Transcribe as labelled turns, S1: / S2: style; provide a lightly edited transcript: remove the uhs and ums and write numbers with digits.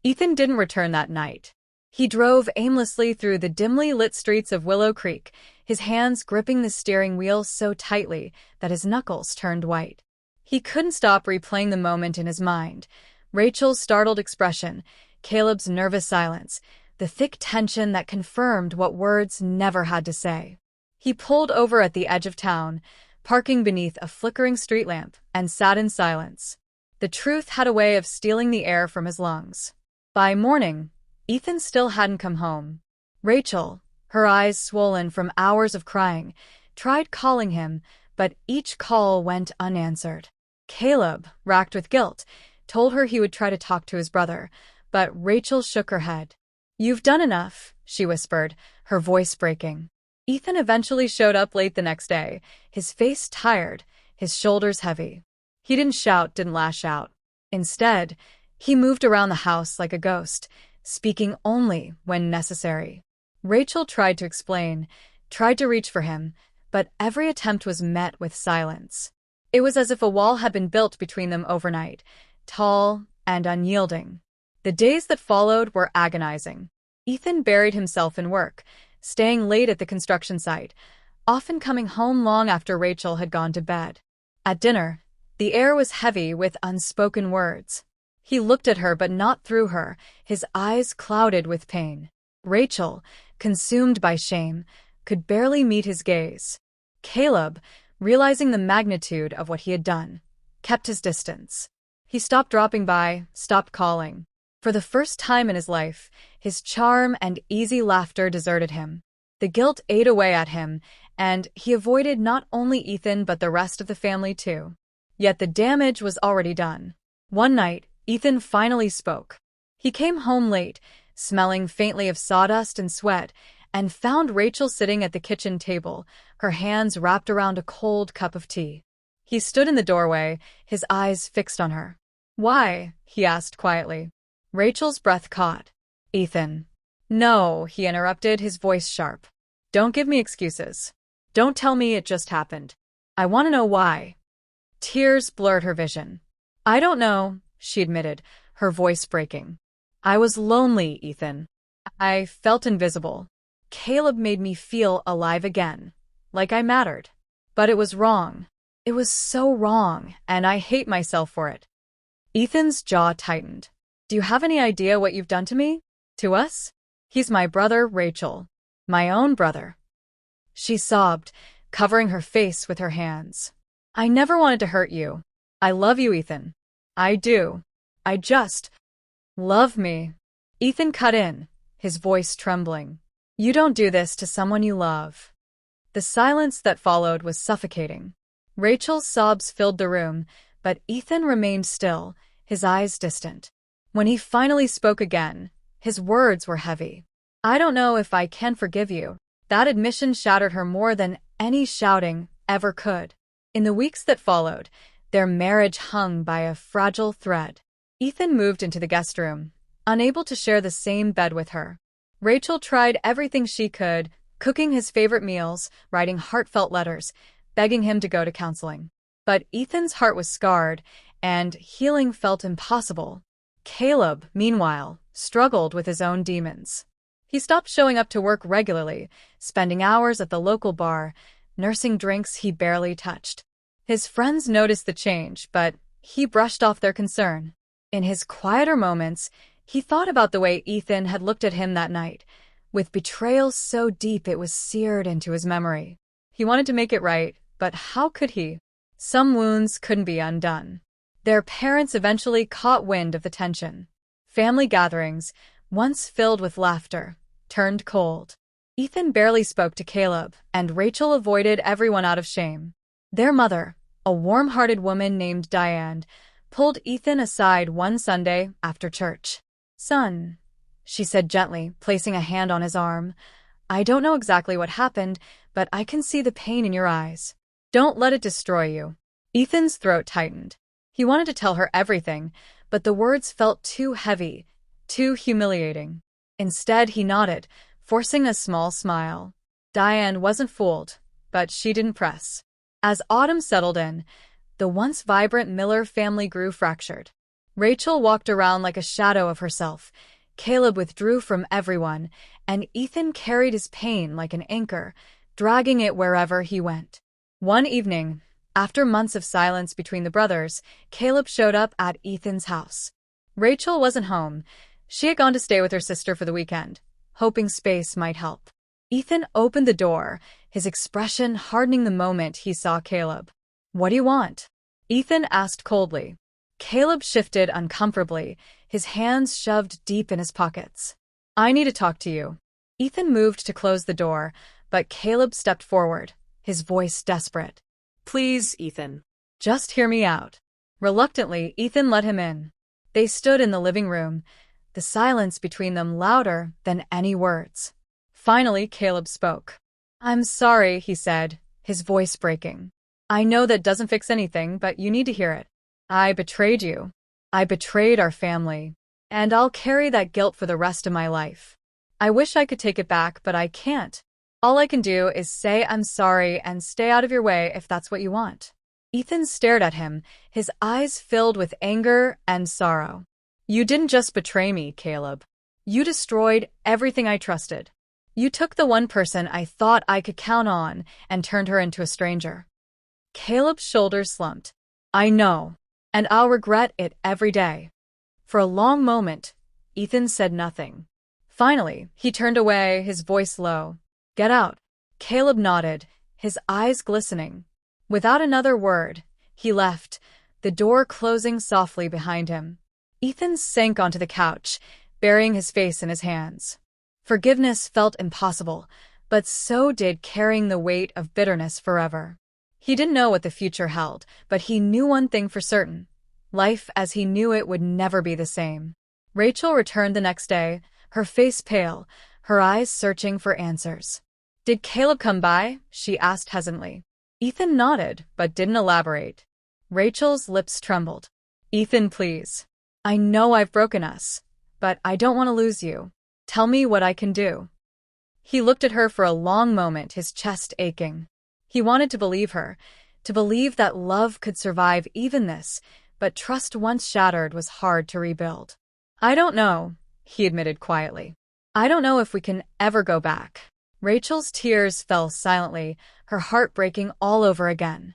S1: Ethan didn't return that night. He drove aimlessly through the dimly lit streets of Willow Creek, his hands gripping the steering wheel so tightly that his knuckles turned white. He couldn't stop replaying the moment in his mind. Rachel's startled expression, Caleb's nervous silence, the thick tension that confirmed what words never had to say. He pulled over at the edge of town, parking beneath a flickering street lamp, and sat in silence. The truth had a way of stealing the air from his lungs. By morning, Ethan still hadn't come home. Rachel, her eyes swollen from hours of crying, tried calling him, but each call went unanswered. Caleb, racked with guilt, told her he would try to talk to his brother, but Rachel shook her head. "You've done enough," she whispered, her voice breaking. Ethan eventually showed up late the next day, his face tired, his shoulders heavy. He didn't shout, didn't lash out. Instead, he moved around the house like a ghost, speaking only when necessary. Rachel tried to explain, tried to reach for him, but every attempt was met with silence. It was as if a wall had been built between them overnight, tall and unyielding. The days that followed were agonizing. Ethan buried himself in work, staying late at the construction site, often coming home long after Rachel had gone to bed. At dinner, the air was heavy with unspoken words. He looked at her but not through her, his eyes clouded with pain. Rachel, consumed by shame, could barely meet his gaze. Caleb, realizing the magnitude of what he had done, kept his distance. He stopped dropping by, stopped calling. For the first time in his life, his charm and easy laughter deserted him. The guilt ate away at him, and he avoided not only Ethan but the rest of the family too. Yet the damage was already done. One night, Ethan finally spoke. He came home late, smelling faintly of sawdust and sweat, and found Rachel sitting at the kitchen table, her hands wrapped around a cold cup of tea. He stood in the doorway, his eyes fixed on her. "Why?" he asked quietly. Rachel's breath caught. "Ethan." "No," he interrupted, his voice sharp. "Don't give me excuses. Don't tell me it just happened. I want to know why." Tears blurred her vision. "I don't know," she admitted, her voice breaking. "I was lonely, Ethan. I felt invisible. Caleb made me feel alive again, like I mattered. But it was wrong. It was so wrong, and I hate myself for it." Ethan's jaw tightened. "Do you have any idea what you've done to me? To us? He's my brother, Rachel. My own brother." She sobbed, covering her face with her hands. "I never wanted to hurt you. I love you, Ethan. I do. I just love me." Ethan cut in, his voice trembling. "You don't do this to someone you love." The silence that followed was suffocating. Rachel's sobs filled the room, but Ethan remained still, his eyes distant. When he finally spoke again, his words were heavy. "I don't know if I can forgive you." That admission shattered her more than any shouting ever could. In the weeks that followed, their marriage hung by a fragile thread. Ethan moved into the guest room, unable to share the same bed with her. Rachel tried everything she could, cooking his favorite meals, writing heartfelt letters, begging him to go to counseling. But Ethan's heart was scarred, and healing felt impossible. Caleb, meanwhile, struggled with his own demons. He stopped showing up to work regularly, spending hours at the local bar, nursing drinks he barely touched. His friends noticed the change, but he brushed off their concern. In his quieter moments, he thought about the way Ethan had looked at him that night, with betrayal so deep it was seared into his memory. He wanted to make it right, but how could he? Some wounds couldn't be undone. Their parents eventually caught wind of the tension. Family gatherings, once filled with laughter, turned cold. Ethan barely spoke to Caleb, and Rachel avoided everyone out of shame. Their mother, a warm-hearted woman named Diane, pulled Ethan aside one Sunday after church. "Son," she said gently, placing a hand on his arm, "I don't know exactly what happened, but I can see the pain in your eyes. Don't let it destroy you." Ethan's throat tightened. He wanted to tell her everything, but the words felt too heavy, too humiliating. Instead, he nodded, forcing a small smile. Diane wasn't fooled, but she didn't press. As autumn settled in, the once vibrant Miller family grew fractured. Rachel walked around like a shadow of herself. Caleb withdrew from everyone, and Ethan carried his pain like an anchor, dragging it wherever he went. One evening, after months of silence between the brothers, Caleb showed up at Ethan's house. Rachel wasn't home. She had gone to stay with her sister for the weekend, hoping space might help. Ethan opened the door, his expression hardening the moment he saw Caleb. "What do you want?" Ethan asked coldly. Caleb shifted uncomfortably, his hands shoved deep in his pockets. "I need to talk to you." Ethan moved to close the door, but Caleb stepped forward, his voice desperate.
S2: "Please, Ethan.
S1: "Just hear me out." Reluctantly, Ethan let him in. They stood in the living room, the silence between them louder than any words. Finally, Caleb spoke. "I'm sorry," he said, his voice breaking. "I know that doesn't fix anything, but you need to hear it. I betrayed you. I betrayed our family. And I'll carry that guilt for the rest of my life. I wish I could take it back, but I can't. All I can do is say I'm sorry and stay out of your way if that's what you want." Ethan stared at him, his eyes filled with anger and sorrow. "You didn't just betray me, Caleb. You destroyed everything I trusted. You took the one person I thought I could count on and turned her into a stranger." Caleb's shoulders slumped. "I know, and I'll regret it every day." For a long moment, Ethan said nothing. Finally, he turned away, his voice low. "Get out." Caleb nodded, his eyes glistening. Without another word, he left, the door closing softly behind him. Ethan sank onto the couch, burying his face in his hands. Forgiveness felt impossible, but so did carrying the weight of bitterness forever. He didn't know what the future held, but he knew one thing for certain. Life as he knew it would never be the same. Rachel returned the next day, her face pale, her eyes searching for answers. "Did Caleb come by?" she asked hesitantly. Ethan nodded, but didn't elaborate. Rachel's lips trembled. "Ethan, please. I know I've broken us, but I don't want to lose you. Tell me what I can do." He looked at her for a long moment, his chest aching. He wanted to believe her, to believe that love could survive even this, but trust once shattered was hard to rebuild. "I don't know," he admitted quietly. "I don't know if we can ever go back." Rachel's tears fell silently, her heart breaking all over again.